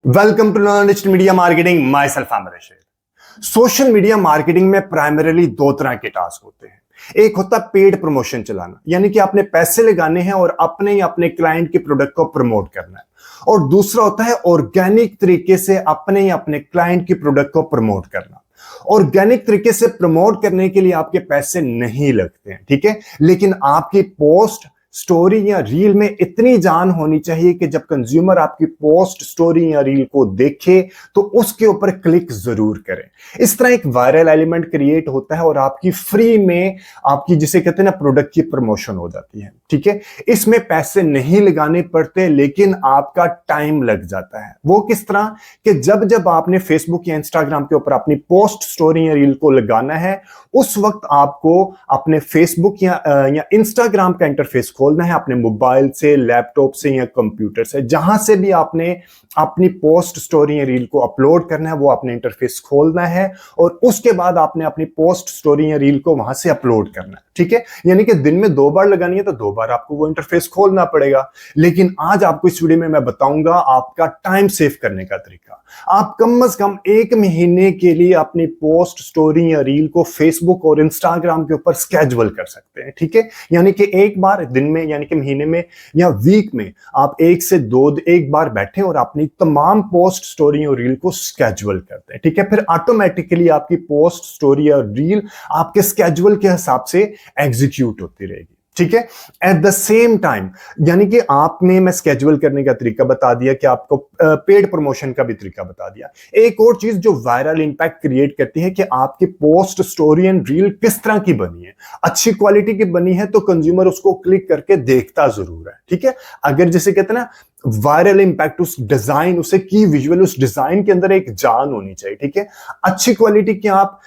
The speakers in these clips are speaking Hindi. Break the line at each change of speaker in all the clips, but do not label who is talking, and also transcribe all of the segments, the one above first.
Welcome to learn digital media marketing. Myself Aamir Rashid. Social media marketing में प्राइमरीली दो तरह के टास्क होते हैं। एक होता है पेड प्रमोशन चलाना, यानी कि आपने पैसे लगाने हैं और अपने ही अपने क्लाइंट के प्रोडक्ट को प्रमोट करना है, और दूसरा होता है ऑर्गेनिक तरीके से अपने ही अपने क्लाइंट के प्रोडक्ट को प्रमोट करना। ऑर्गेनिक तरीके से प्रमोट करने के लिए आपके पैसे नहीं लगते हैं, ठीक है, लेकिन आपकी पोस्ट, स्टोरी या रील में इतनी जान होनी चाहिए कि जब कंज्यूमर आपकी पोस्ट, स्टोरी या रील को देखे तो उसके ऊपर क्लिक जरूर करें। इस तरह एक वायरल एलिमेंट क्रिएट होता है और आपकी फ्री में आपकी, जिसे कहते हैं ना, प्रोडक्ट की प्रमोशन हो जाती है, ठीक है। इसमें पैसे नहीं लगाने पड़ते, लेकिन आपका टाइम लग जाता है। वो किस तरह कि जब जब आपने फेसबुक या इंस्टाग्राम के ऊपर अपनी पोस्ट, स्टोरी या रील को लगाना है, उस वक्त आपको अपने फेसबुक या इंस्टाग्राम का इंटरफेस खोलना है, अपने मोबाइल से, लैपटॉप से या कंप्यूटर से, जहां से भी आपने अपनी पोस्ट, स्टोरी या रील को अपलोड करना है, वो आपने इंटरफेस खोलना है और उसके बाद आपने अपनी पोस्ट, स्टोरी या रील को वहां से अपलोड करना है, ठीक है। यानी कि दिन में 2 बार लगानी है तो 2 बार आपको वो इंटरफेस खोलना पड़ेगा। लेकिन आज आपको इस वीडियो में मैं बताऊंगा आपका टाइम सेव करने का तरीका। आप कम से कम 1 महीने के लिए अपनी पोस्ट, स्टोरी या रील को फेसबुक और इंस्टाग्राम के ऊपर स्केड्यूल कर सकते हैं, ठीक है। यानी कि एक बार दिन में, यानी कि महीने में या वीक में आप 1 से 2 बैठें और अपनी तमाम पोस्ट, स्टोरी और रील को स्केड्यूल करते हैं, ठीक है। फिर ऑटोमेटिकली आपकी पोस्ट, स्टोरी और रील आपके स्केड्यूल के हिसाब से एग्जीक्यूट होती रहेगी, ठीक है। एट द सेम टाइम, यानी कि आपने, मैं स्केड्यूल करने का तरीका बता दिया कि आपको पेड प्रमोशन का भी तरीका बता दिया। एक और चीज जो वायरल इंपैक्ट क्रिएट करती है कि आपकी पोस्ट, स्टोरी एंड रील किस तरह की बनी है। अच्छी क्वालिटी की बनी है तो कंज्यूमर उसको क्लिक करके देखता जरूर है, ठीक है। अगर जैसे कहते हैं ना वायरल इंपैक्ट, उस डिजाइन, उसे की विजुअल, उस डिजाइन के अंदर एक जान होनी चाहिए, ठीक है। अच्छी क्वालिटी की आप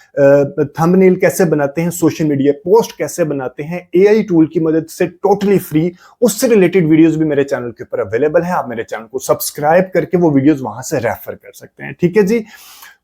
थंबनेल कैसे बनाते हैं, सोशल मीडिया पोस्ट कैसे बनाते हैं, एआई टूल की मदद से टोटली फ्री, उससे रिलेटेड वीडियोस भी मेरे चैनल के ऊपर अवेलेबल है। आप मेरे चैनल को सब्सक्राइब करके वो वीडियोस वहां से रेफर कर सकते हैं, ठीक है जी।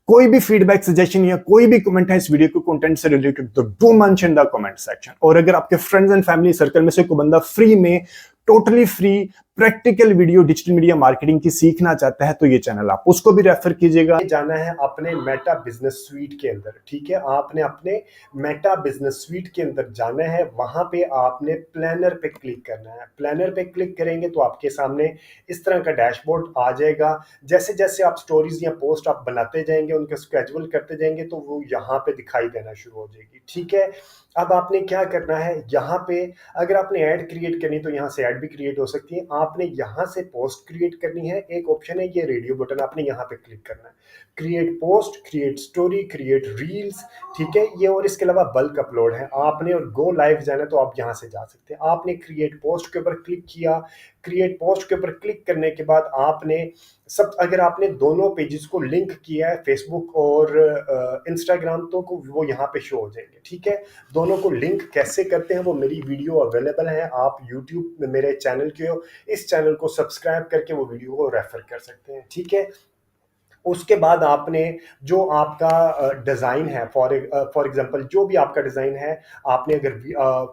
कोई भी फीडबैक, सजेशन या कोई भी कमेंट है इस वीडियो के कंटेंट से रिलेटेड तो do mention the comment section. और अगर आपके फ्रेंड्स एंड फैमिली सर्कल में से कोई बंदा फ्री में, totally free practical video digital media marketing की सीखना चाहता है तो ये चैनल आप उसको भी रेफर कीजिएगा।
जाना है अपने मेटा बिजनेस स्वीट के अंदर, ठीक है। आपने अपने मेटा बिजनेस स्वीट के अंदर जाना है, वहां पे आपने प्लानर पे क्लिक करना है। प्लानर पे क्लिक करेंगे तो आपके सामने इस तरह का डैशबोर्ड आ जाएगा। जैसे जैसे आप स्टोरीज या पोस्ट आप बनाते जाएंगे, उनके स्केड्यूल करते जाएंगे, तो वो यहाँ पे दिखाई देना शुरू हो जाएगी, ठीक है। अब आपने क्या करना है, यहाँ पे अगर आपने ऐड क्रिएट करनी तो यहाँ से ऐड भी क्रिएट हो सकती है। आपने यहाँ से पोस्ट क्रिएट करनी है, एक ऑप्शन है ये रेडियो बटन, आपने यहाँ पे क्लिक करना है। Create post, create story, create reels, ठीक है ये। और इसके अलावा बल्क अपलोड है आपने, और गो लाइव जाना तो आप यहाँ से जा सकते हैं। आपने क्रिएट पोस्ट के ऊपर क्लिक किया। क्रिएट पोस्ट के ऊपर क्लिक करने के बाद आपने अगर आपने दोनों पेजेस को लिंक किया है, फेसबुक और इंस्टाग्राम, तो वो यहाँ पे शो हो जाएंगे, ठीक है। दोनों को लिंक कैसे करते हैं वो मेरी वीडियो अवेलेबल है, आप यूट्यूब में मेरे चैनल के हो, इस चैनल को सब्सक्राइब करके वो वीडियो को रेफर कर सकते हैं, ठीक है। उसके बाद आपने जो आपका डिज़ाइन है, फॉर एग्जांपल जो भी आपका डिज़ाइन है, आपने अगर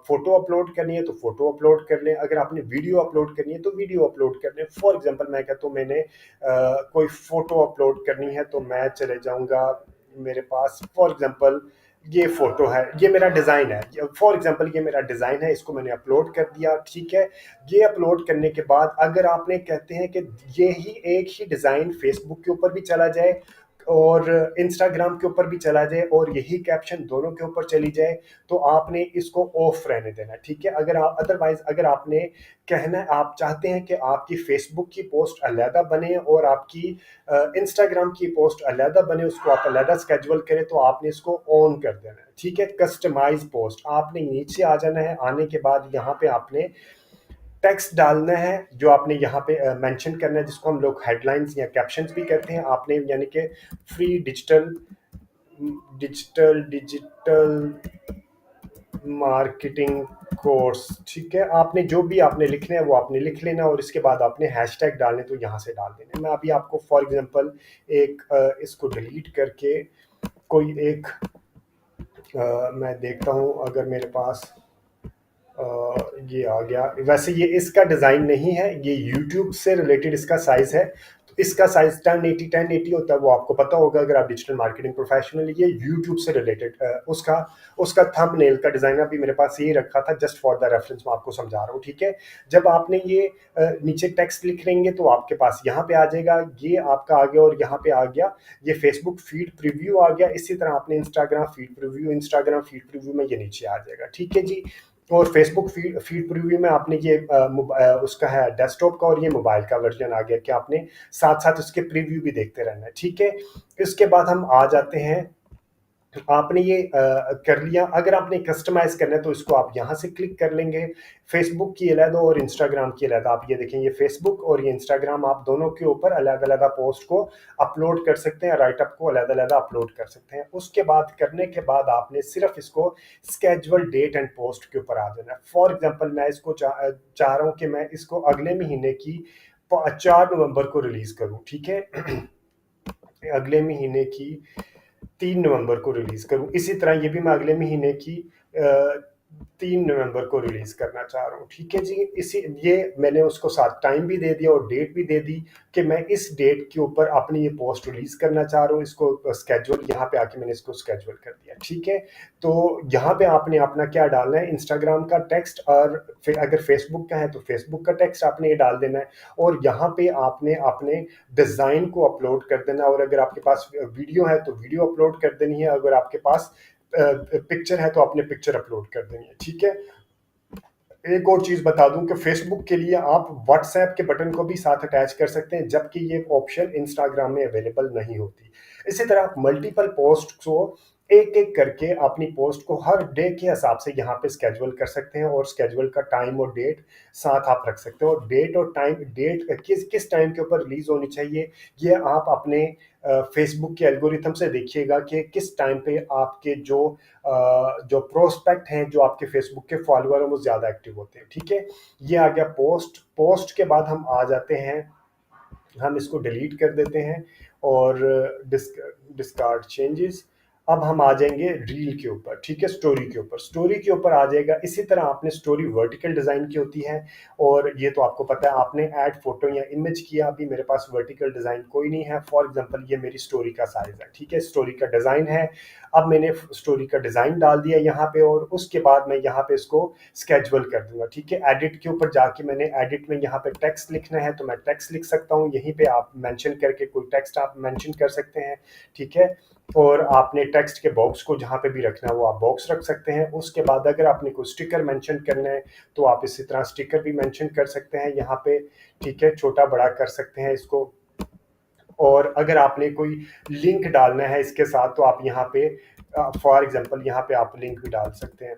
फोटो अपलोड करनी है तो फोटो अपलोड कर लें, अगर आपने वीडियो अपलोड करनी है तो वीडियो अपलोड कर लें। फॉर एग्जांपल मैं कहता हूँ मैंने कोई फोटो अपलोड करनी है तो मैं चले जाऊँगा, मेरे पास फॉर एग्जांपल ये फोटो है, ये मेरा डिज़ाइन है, फॉर एग्जांपल ये मेरा डिज़ाइन है, इसको मैंने अपलोड कर दिया, ठीक है। ये अपलोड करने के बाद अगर आपने कहते हैं कि ये ही एक ही डिज़ाइन फेसबुक के ऊपर भी चला जाए और इंस्टाग्राम के ऊपर भी चला जाए और यही कैप्शन दोनों के ऊपर चली जाए, तो आपने इसको ऑफ रहने देना, ठीक है। अगर आप अदरवाइज अगर आपने कहना है, आप चाहते हैं कि आपकी फेसबुक की पोस्ट अलहदा बने और आपकी इंस्टाग्राम की पोस्ट अलहदा बने, उसको आप अलहदा स्केड्यूल करें, तो आपने इसको ऑन कर देना है, ठीक है। कस्टमाइज पोस्ट, आपने नीचे आ जाना है। आने के बाद यहाँ पे आपने टेक्स्ट डालना है जो आपने यहाँ पे मेंशन करना है, जिसको हम लोग हेडलाइंस या कैप्शंस भी कहते हैं। आपने यानी कि फ्री डिजिटल मार्केटिंग कोर्स, ठीक है। आपने जो भी आपने लिखना है वो आपने लिख लेना, और इसके बाद आपने हैशटैग डालने तो यहाँ से डाल देना। मैं अभी आपको फॉर एग्जांपल एक इसको डिलीट करके कोई एक मैं देखता हूँ, अगर मेरे पास ये आ गया। वैसे ये इसका डिज़ाइन नहीं है, ये YouTube से रिलेटेड इसका साइज़ है, इसका साइज 1080 होता है, वो आपको पता होगा अगर आप डिजिटल मार्केटिंग प्रोफेशनल। ये यूट्यूब से रिलेटेड उसका उसका थंबनेल का डिजाइन अभी मेरे पास यही रखा था, जस्ट फॉर द रेफरेंस मैं आपको समझा रहा हूँ, ठीक है। जब आपने ये नीचे टेक्स्ट लिख लेंगे तो आपके पास यहाँ पे आ जाएगा, ये आपका आ गया और यहाँ पे आ गया ये फेसबुक फीड प्रीव्यू आ गया। इसी तरह आपने इंस्टाग्राम फीड प्रीव्यू में ये नीचे आ जाएगा, ठीक है जी। और फेसबुक फीड प्रीव्यू में आपने ये उसका है डेस्कटॉप का और ये मोबाइल का वर्जन आ गया कि आपने साथ साथ उसके प्रीव्यू भी देखते रहना है, ठीक है। इसके बाद हम आ जाते हैं, आपने ये कर लिया। अगर आपने कस्टमाइज करना है तो इसको आप यहाँ से क्लिक कर लेंगे। फेसबुक की अलग और इंस्टाग्राम की अलग। आप ये देखें, ये फेसबुक और ये इंस्टाग्राम, आप दोनों के ऊपर अलग अलग पोस्ट को अपलोड कर सकते हैं, राइटअप को अलग अलग अपलोड कर सकते हैं। उसके बाद करने के बाद आपने सिर्फ इसको स्केजुअल डेट एंड पोस्ट के ऊपर आ जाना है। फॉर एग्जाम्पल मैं इसको चाह रहा हूँ कि मैं इसको अगले महीने की 4 नवंबर को रिलीज करूँ, ठीक है। अगले महीने की 3 नवंबर को रिलीज करूं। इसी तरह ये भी मैं अगले महीने की 3 नवंबर को रिलीज करना चाह रहा हूँ, ठीक है जी। इसी ये मैंने उसको साथ टाइम भी दे दिया और डेट भी दे दी कि मैं इस डेट के ऊपर अपनी ये पोस्ट रिलीज करना चाह रहा हूँ। इसको स्केड्यूल, यहाँ पे आके मैंने इसको स्केड्यूल कर दिया, ठीक है। तो यहाँ पे आपने अपना क्या डालना है, इंस्टाग्राम का टेक्स्ट, और फिर अगर फेसबुक का है तो फेसबुक का टेक्स्ट आपने ये डाल देना है। और यहाँ पे आपने अपने डिजाइन को अपलोड कर देना, और अगर आपके पास वीडियो है तो वीडियो अपलोड कर देनी है, अगर आपके पास पिक्चर है तो आपने पिक्चर अपलोड कर देनी है, ठीक है। एक और चीज बता दूं कि फेसबुक के लिए आप व्हाट्सएप के बटन को भी साथ अटैच कर सकते हैं, जबकि ये ऑप्शन इंस्टाग्राम में अवेलेबल नहीं होती। इसी तरह आप मल्टीपल पोस्ट को एक एक करके अपनी पोस्ट को हर डे के हिसाब से यहाँ पे स्केड्यूल कर सकते हैं, और स्केड्यूल का टाइम और डेट साथ आप रख सकते हैं। और डेट और टाइम, डेट किस किस टाइम के ऊपर रिलीज होनी चाहिए, ये आप अपने फेसबुक के एल्गोरिथम से देखिएगा कि किस टाइम पे आपके जो प्रोस्पेक्ट हैं, जो आपके फेसबुक के फॉलोअर हैं, वो ज़्यादा एक्टिव होते हैं, ठीक है। ये आ गया पोस्ट के बाद हम आ जाते हैं, हम इसको डिलीट कर देते हैं और डिस्कार्ड चेंजेस। अब हम आ जाएंगे रील के ऊपर, ठीक है, स्टोरी के ऊपर आ जाएगा। इसी तरह आपने स्टोरी वर्टिकल डिजाइन की होती है, और ये तो आपको पता है। आपने ऐड फोटो या इमेज किया, अभी मेरे पास वर्टिकल डिजाइन कोई नहीं है। फॉर एग्जांपल ये मेरी स्टोरी का साइज है, ठीक है, स्टोरी का डिजाइन है। अब मैंने स्टोरी का डिजाइन डाल दिया यहाँ पे, और उसके बाद मैं यहाँ पे इसको स्केड्यूल कर दूंगा, ठीक है। एडिट के ऊपर जाके मैंने एडिट में यहाँ पे टेक्स्ट लिखना है तो मैं टेक्स्ट लिख सकता हूँ, यहीं पे आप मेंशन करके कोई टेक्स्ट आप मेंशन कर सकते हैं, ठीक है। और आपने टेक्स्ट के बॉक्स को जहाँ पे भी रखना है वो आप बॉक्स रख सकते हैं। उसके बाद अगर आपने कोई स्टिकर मेंशन करना है तो आप इसी तरह स्टिकर भी मेंशन कर सकते हैं यहाँ पे, ठीक है, छोटा बड़ा कर सकते हैं इसको। और अगर आपने कोई लिंक डालना है इसके साथ तो आप यहाँ पे फॉर एग्जांपल यहाँ पे आप लिंक भी डाल सकते हैं,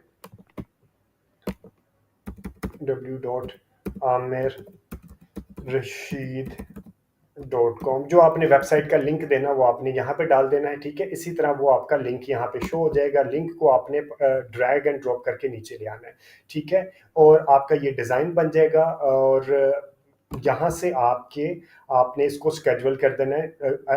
www.amirrashid.com, जो आपने वेबसाइट का लिंक देना वो आपने यहाँ पे डाल देना है, ठीक है। इसी तरह वो आपका लिंक यहाँ पे शो हो जाएगा। लिंक को आपने ड्रैग एंड ड्रॉप करके नीचे ले आना है, ठीक है। और आपका ये डिज़ाइन बन जाएगा, और यहाँ से आपने इसको स्केड्यूल कर देना है।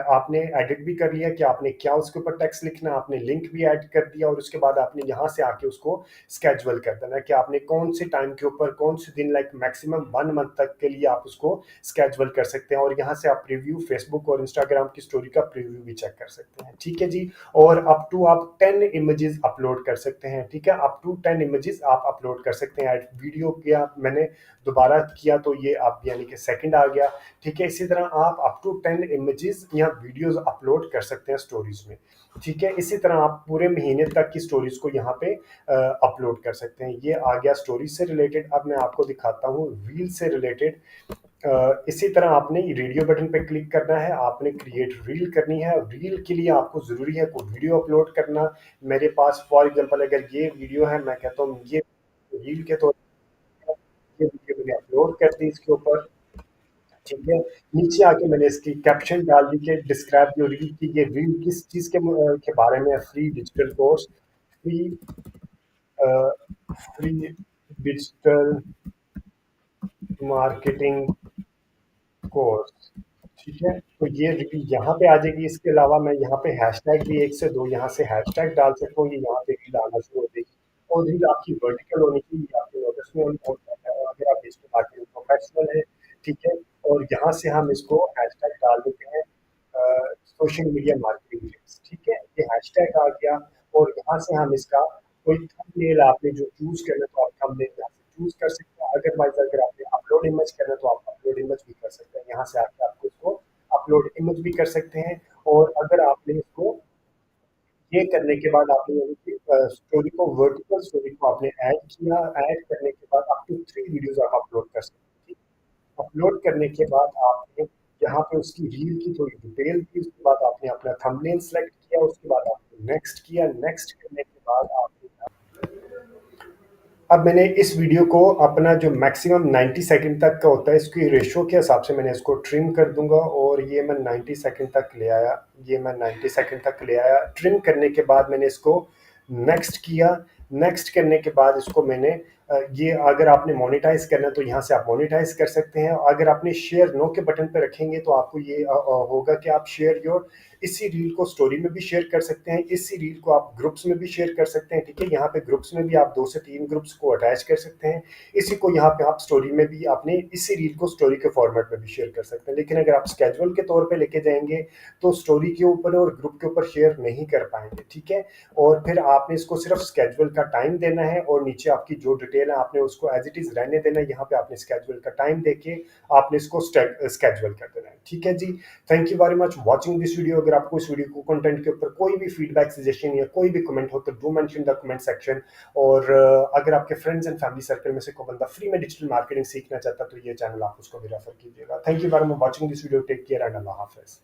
आपने एडिट भी कर लिया कि आपने क्या उसके ऊपर टेक्स्ट लिखना है, आपने लिंक भी ऐड कर दिया, और उसके बाद आपने यहाँ से आके उसको स्केड्यूल कर देना है कि आपने कौन से टाइम के ऊपर, कौन से दिन, लाइक मैक्सिमम 1 मंथ तक के लिए आप उसको स्केड्यूल कर सकते हैं। और यहाँ से आप प्रीव्यू फेसबुक और इंस्टाग्राम की स्टोरी का प्रीव्यू भी चेक कर सकते हैं, ठीक है जी। और अप टू आप 10 इमेजेस अपलोड कर सकते हैं, ठीक है, अप टू 10 इमेजेस आप अपलोड कर सकते हैं। वीडियो किया मैंने दोबारा किया तो ये आप यानी कि सेकंड आ गया, ठीक है। इसी तरह आप अप टू 10 इमेजेस या वीडियोस अपलोड कर सकते हैं स्टोरीज में, ठीक है। इसी तरह आप पूरे महीने तक की स्टोरीज को यहाँ पे अपलोड कर सकते हैं। ये आ गया स्टोरीज से रिलेटेड। अब मैं आपको दिखाता हूँ रील से रिलेटेड। इसी तरह आपने रेडियो बटन पे क्लिक करना है, आपने क्रिएट रील करनी है। रील के लिए आपको ज़रूरी है कोई वीडियो अपलोड करना। मेरे पास फॉर एग्जांपल अगर ये वीडियो है, मैं कहता हूँ ये रील के तौर पर ये वीडियो मैंने अपलोड कर दी इसके ऊपर, ठीक है। नीचे आके मैंने इसकी कैप्शन डाल दी कि डिस्क्राइब योर रील, की ये रील किस चीज़ के बारे में है। Free digital course, free free digital marketing course, ठीक है। तो ये रील यहाँ पे आ जाएगी। इसके अलावा मैं यहाँ पे हैशटैग भी 1 से 2 यहाँ से हैशटैग डाल सकता हूँ, ये यहाँ पे रील आना शुरू हो जाएगी। और रील आपकी वर्टिकल होनी चाहिए, आपके नोटिस में होनी चाहिए, अगर आप डिजिटल मार्केटिंग प्रोफेशनल है, ठीक है। और यहाँ से हम इसको हैशटैग डाल देते हैं सोशल मीडिया मार्केटिंग टिप्स, ठीक है, ये हैशटैग आ गया। और यहाँ से हम इसका कोई थंबनेल आपने जो चूज करना तो आप थंबनेल यहाँ से चूज कर सकते हैं। अदरवाइज अगर आपने अपलोड इमेज करना तो आप अपलोड इमेज भी कर सकते हैं, यहाँ से आके आपको इसको अपलोड इमेज भी कर सकते हैं। और अगर आपने इसको ये करने के बाद आपने यानी कि स्टोरी को वर्टिकल स्टोरी को आपने ऐड किया, ऐड करने के बाद अप टू 3 वीडियोस आप अपलोड कर सकते हैं। अपलोड करने के बाद आपने यहाँ पे उसकी रील की थोड़ी डिटेल दी, उसके बाद आपने अपना थंबनेल सेलेक्ट किया, उसके बाद आपने नेक्स्ट किया, नेक्स्ट करने के बाद आपने अब मैंने इस वीडियो को अपना जो मैक्सिमम 90 सेकंड तक का होता है इसकी रेशो के हिसाब से मैंने इसको ट्रिम कर दूंगा और ये मैं 90 सेकंड तक ले आया, ये मैं 90 सेकंड तक ले आया। ट्रिम करने के बाद मैंने इसको नेक्स्ट किया, नेक्स्ट करने के बाद इसको मैंने ये अगर आपने मोनेटाइज करना है तो यहाँ से आप मोनेटाइज कर सकते हैं। अगर आपने शेयर नो के बटन पर रखेंगे तो आपको ये होगा कि आप शेयर योर, इसी रील को स्टोरी में भी शेयर कर सकते हैं, इसी रील को आप ग्रुप्स में भी शेयर कर सकते हैं, ठीक है। यहाँ पे ग्रुप्स में भी आप 2 से 3 ग्रुप्स को अटैच कर सकते हैं, इसी को यहाँ पे आप स्टोरी में भी अपने इसी रील को स्टोरी के फॉर्मेट में भी शेयर कर सकते हैं। लेकिन अगर आप स्केजुअल के तौर पे लेके जाएंगे तो स्टोरी के ऊपर और ग्रुप के ऊपर शेयर नहीं कर पाएंगे, ठीक है। और फिर आपने इसको सिर्फ स्केजुअल का टाइम देना है और नीचे आपकी जो डिटेल है आपने उसको एज इट इज रहने देना है। यहाँ पे आपने स्केजुअल का टाइम देके आपने इसको स्केजुअल कर देना है, ठीक है जी। Thank you very much watching this video. अगर आपको इस वीडियो को कंटेंट के ऊपर कोई भी फीडबैक, सजेशन या कोई भी कमेंट हो तो do mention the comment section. और अगर आपके फ्रेंड्स एंड फैमिली सर्कल में से कोई बंदा फ्री में डिजिटल मार्केटिंग सीखना चाहता तो ये चैनल आप उसको भी रेफर कीजिएगा। Thank you very much watching this video. Take care and अल्लाह हाफिज।